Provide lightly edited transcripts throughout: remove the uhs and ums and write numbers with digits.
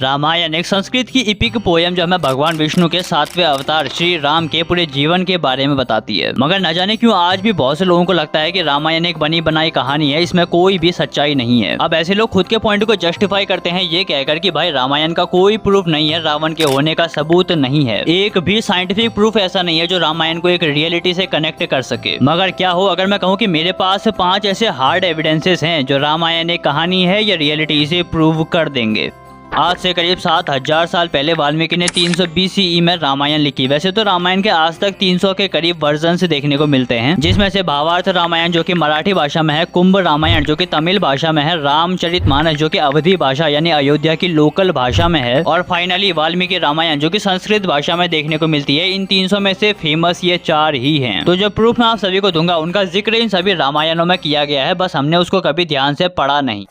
रामायण एक संस्कृत की EPIC poem जो हमें भगवान विष्णु के 7वें अवतार श्री राम के पूरे जीवन के बारे में बताती है। मगर न जाने क्यों आज भी बहुत से लोगों को लगता है कि रामायण एक बनी बनाई कहानी है, इसमें कोई भी सच्चाई नहीं है। अब ऐसे लोग खुद के पॉइंट को जस्टिफाई करते हैं ये कहकर कि भाई रामायण का कोई प्रूफ नहीं है, रावण के होने का सबूत नहीं है, एक भी साइंटिफिक प्रूफ ऐसा नहीं है जो रामायण को एक रियलिटी से कनेक्ट कर सके। मगर क्या हो अगर मैं कहूँ कि मेरे पास 5 ऐसे हार्ड एविडेंसेस हैं जो रामायण एक कहानी है या रियलिटी से प्रूव कर देंगे। आज से करीब 7000 साल पहले वाल्मीकि ने 300 BCE में रामायण लिखी। वैसे तो रामायण के आज तक 300 के करीब वर्जन देखने को मिलते हैं, जिसमें से भावार्थ रामायण जो कि मराठी भाषा में है, कुंभ रामायण जो कि तमिल भाषा में है, रामचरितमानस जो कि अवधी भाषा यानी अयोध्या की लोकल भाषा में है, और फाइनली वाल्मीकि रामायण जो कि संस्कृत भाषा में देखने को मिलती है। इन 300 में से फेमस ये 4 ही हैं। तो जो प्रूफ मैं आप सभी को दूंगा उनका जिक्र इन सभी रामायणों में किया गया है, बस हमने उसको कभी ध्यान से पढ़ा नहीं।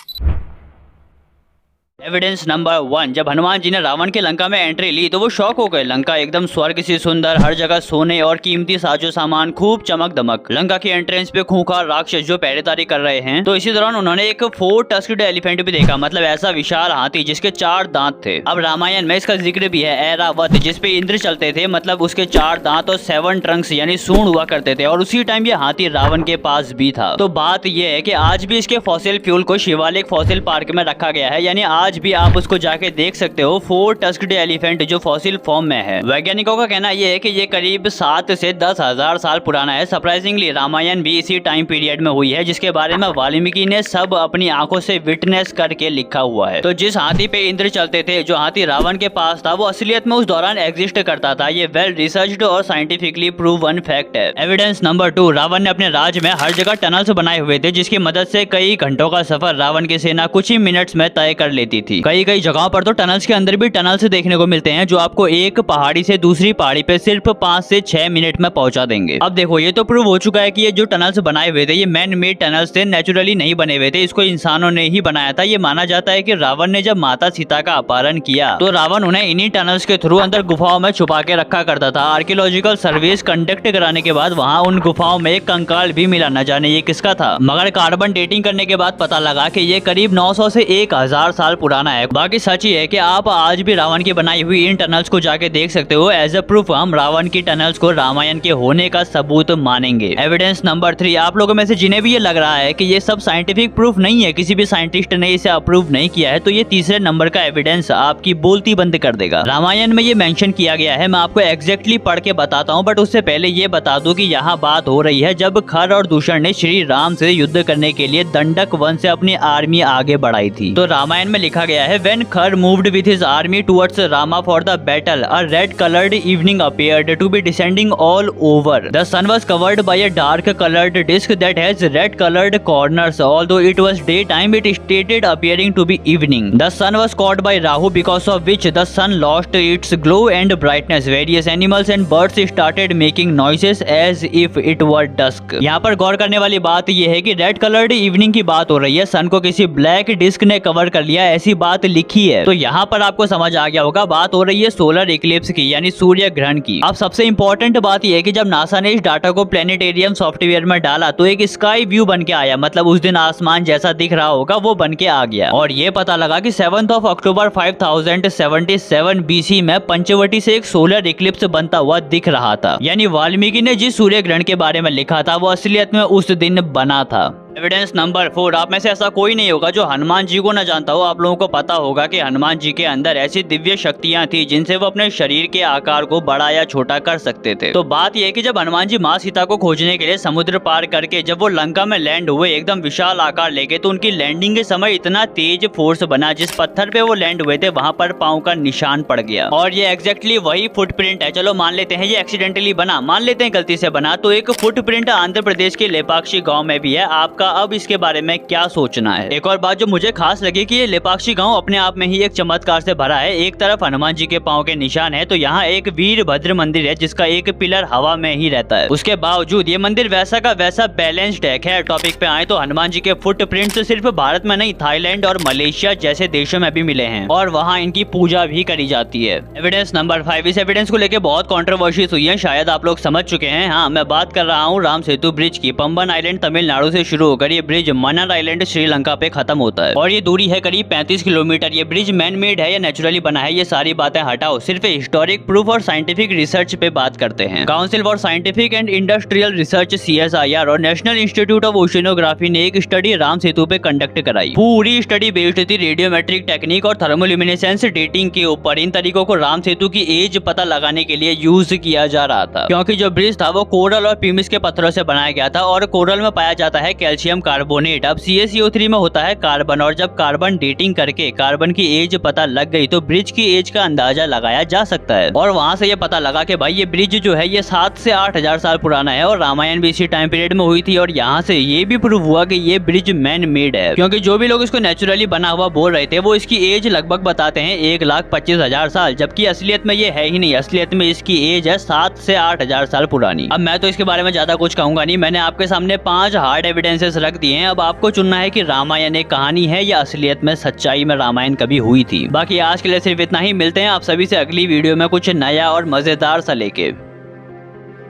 एविडेंस नंबर 1, जब हनुमान जी ने रावण के लंका में एंट्री ली तो वो शॉक हो गए। लंका एकदम स्वर्ग सी सुंदर, हर जगह सोने और कीमती साजो सामान, खूब चमक दमक। लंका की एंट्रेंस पे खूंखार राक्षस जो पहरेदारी कर रहे हैं। तो इसी दौरान उन्होंने एक 4 टस्क्ड एलिफेंट भी देखा, मतलब ऐसा विशाल हाथी जिसके 4 दांत थे। अब रामायण में इसका जिक्र भी है ऐरावत, जिसपे इंद्र चलते थे, मतलब उसके 4 दांत और 7 ट्रंक्स यानी सूंड हुआ करते थे, और उसी टाइम ये हाथी रावण के पास भी था। तो बात यह है कि आज भी इसके फॉसिल फ्यूल को शिवालिक फॉसिल पार्क में रखा गया है, यानी आज भी आप उसको जाके देख सकते हो 4 टस्क्ड एलिफेंट जो फॉसिल फॉर्म में है। वैज्ञानिकों का कहना यह है कि ये करीब 7 से 10,000 साल पुराना है। सरप्राइजिंगली रामायण भी इसी टाइम पीरियड में हुई है, जिसके बारे में वाल्मीकि ने सब अपनी आंखों से विटनेस करके लिखा हुआ है। तो जिस हाथी पे इंद्र चलते थे, जो हाथी रावण के पास था, वो असलियत में उस दौरान एग्जिस्ट करता था। ये वेल रिसर्च्ड और साइंटिफिकली प्रूवन फैक्ट है। एविडेंस नंबर 2, रावण ने अपने राज्य में हर जगह टनल्स बनाए हुए थे, जिसकी मदद से कई घंटों का सफर रावण की सेना कुछ ही मिनट्स में तय कर लेती थी। कई जगहों पर तो टनल्स के अंदर भी टनल्स देखने को मिलते हैं, जो आपको एक पहाड़ी से दूसरी पहाड़ी पे सिर्फ 5 से 6 मिनट में पहुंचा देंगे। अब देखो ये तो प्रूव हो चुका है कि ये जो टनल्स बनाए हुए थे ये मैन मेड टनल्स थे, नेचुरली नहीं बने हुए थे, इसको इंसानों ने ही बनाया था। ये माना जाता है कि रावण ने जब माता सीता का अपहरण किया तो रावण उन्हें इन्हीं टनल्स के थ्रू अंदर गुफाओं में छुपा के रखा करता था। आर्कियोलॉजिकल सर्विस कंडक्ट कराने के बाद वहाँ उन गुफाओं में एक कंकाल भी मिला, न जाने ये किसका था। मगर कार्बन डेटिंग करने के बाद पता लगा कि ये करीब 900 से 1000 साल पुराना है। बाकी सच ही है कि आप आज भी रावण की बनाई हुई इन टनल्स को जाके देख सकते हो। एज अ प्रूफ हम रावण की टनल्स को रामायण के होने का सबूत मानेंगे। एविडेंस नंबर 3, आप लोगों में से जिन्हें भी ये लग रहा है कि ये सब साइंटिफिक प्रूफ नहीं है, किसी भी साइंटिस्ट ने इसे अप्रूव नहीं किया है, तो ये तीसरे नंबर का एविडेंस आपकी बोलती बंद कर देगा। रामायण में ये मेंशन किया गया है, मैं आपको एग्जैक्टली पढ़ के बताता हूँ, बट उससे पहले ये बता दूं कि यहाँ बात हो रही है जब खर और दूषण ने श्री राम से युद्ध करने के लिए दंडक वन से अपनी आर्मी आगे बढ़ाई थी। तो रामायण में लिखा गया है, व्हेन खर moved with his army towards Rama for the battle, a red-colored evening appeared to be descending all over. The sun was covered by a dark-colored disk that has red-colored corners. Although it was daytime, it started appearing to be evening. The sun was caught by Rahu, because of which the sun lost its glow and brightness. Various animals and birds started making noises as if it were dusk. यहाँ पर गौर करने वाली बात यह है कि red-coloured evening की बात हो रही है, सन को किसी ब्लैक डिस्क ने कवर कर लिया, ऐसी बात लिखी है। तो यहाँ पर आपको समझ आ गया होगा बात हो रही है सोलर इक्लिप्स की, यानी सूर्य ग्रहण की। अब सबसे इंपॉर्टेंट बात यह है कि जब नासा ने इस डाटा को प्लेनेटेरियम सॉफ्टवेयर में डाला तो एक स्काई व्यू बन के आया, मतलब उस दिन आसमान जैसा दिख रहा होगा वो बन के आ गया। और ये पता लगा कि 7 अक्टूबर 5077 BC में पंचवटी से एक सोलर इक्लिप्स बनता हुआ दिख रहा था। यानी वाल्मीकि ने जिस सूर्य ग्रहण के बारे में लिखा था वो असलियत में उस दिन बना था। एविडेंस नंबर 4, आप में से ऐसा कोई नहीं होगा जो हनुमान जी को न जानता हो। आप लोगों को पता होगा कि हनुमान जी के अंदर ऐसी दिव्य शक्तियां थी जिनसे वो अपने शरीर के आकार को बड़ा या छोटा कर सकते थे। तो बात यह है कि जब हनुमान जी माँ सीता को खोजने के लिए समुद्र पार करके जब वो लंका में लैंड हुए एकदम विशाल आकार लेके, तो उनकी लैंडिंग के समय इतना तेज फोर्स बना, जिस पत्थर पे वो लैंड हुए थे वहां पर पांव का निशान पड़ गया। और ये एग्जैक्टली वही फुटप्रिंट है। चलो मान लेते हैं ये एक्सीडेंटली बना, मान लेते हैं गलती से बना, तो एक फुटप्रिंट आंध्र प्रदेश के लेपाक्षी गाँव में भी है। आपका अब इसके बारे में क्या सोचना है? एक और बात जो मुझे खास लगी कि ये लेपाक्षी गांव अपने आप में ही एक चमत्कार से भरा है। एक तरफ हनुमान जी के पांव के निशान है, तो यहाँ एक वीरभद्र मंदिर है जिसका एक पिलर हवा में ही रहता है। उसके बावजूद ये मंदिर वैसा का वैसा बैलेंस्ड है। खैर टॉपिक पे आए तो हनुमान जी के फुटप्रिंट्स सिर्फ भारत में नहीं, थाईलैंड और मलेशिया जैसे देशों में भी मिले हैं, और वहाँ इनकी पूजा भी करी जाती है। एविडेंस नंबर 5, इस एविडेंस को लेकर बहुत कंट्रोवर्सीज हुई है, शायद आप लोग समझ चुके हैं। हाँ, मैं बात कर रहा हूँ राम सेतु ब्रिज की। पंबन आइलैंड तमिलनाडु से शुरू होकर ये ब्रिज मन्नार आइलैंड श्रीलंका पे खत्म होता है और ये दूरी है करीब 35 किलोमीटर। ये ब्रिज मैन मेड है या नेचुरली बना है, ये सारी बातें हटाओ, सिर्फ हिस्टोरिक प्रूफ और साइंटिफिक रिसर्च पे बात करते हैं। Council for scientific and industrial research CSIR और नेशनल इंस्टीट्यूट ऑफ ओशियनोग्राफी ने एक स्टडी राम सेतु पे कंडक्ट कराई। पूरी स्टडी बेस्ड थी रेडियोमेट्रिक टेक्निक और थर्मोल्यूमिनेसेंस डेटिंग के ऊपर। इन तरीकों को राम सेतु की एज पता लगाने के लिए यूज किया जा रहा था, क्योंकि जो ब्रिज था वो कोरल और प्यूमिस के पत्थरों से बनाया गया था और कोरल में पाया जाता है कैल्शियम कार्बोनेट। अब CaCO3 में होता है कार्बन, और जब कार्बन डेटिंग करके कार्बन की एज पता लग गई तो ब्रिज की एज का अंदाजा लगाया जा सकता है। और वहां से ये पता लगा कि भाई ये ब्रिज जो है ये 7 से 8 हजार साल पुराना है और रामायण भी इसी टाइम पीरियड में हुई थी। और यहाँ से ये भी प्रूव हुआ कि ये ब्रिज मैन मेड है, क्योंकि जो भी लोग इसको नेचुरली बना हुआ बोल रहे थे वो इसकी एज लगभग बताते हैं 1,25,000 साल, जबकि असलियत में ये है ही नहीं। असलियत में इसकी एज है 7 से 8 हजार साल पुरानी। अब मैं तो इसके बारे में ज्यादा कुछ कहूंगा नहीं, मैंने आपके सामने 5 हार्ड एविडेंसेस रख दिए हैं। अब आपको चुनना है कि रामायण एक कहानी है या असलियत में सच्चाई में रामायण कभी हुई थी। बाकी आज के लिए सिर्फ इतना ही, मिलते हैं आप सभी से अगली वीडियो में कुछ नया और मजेदार सा लेके।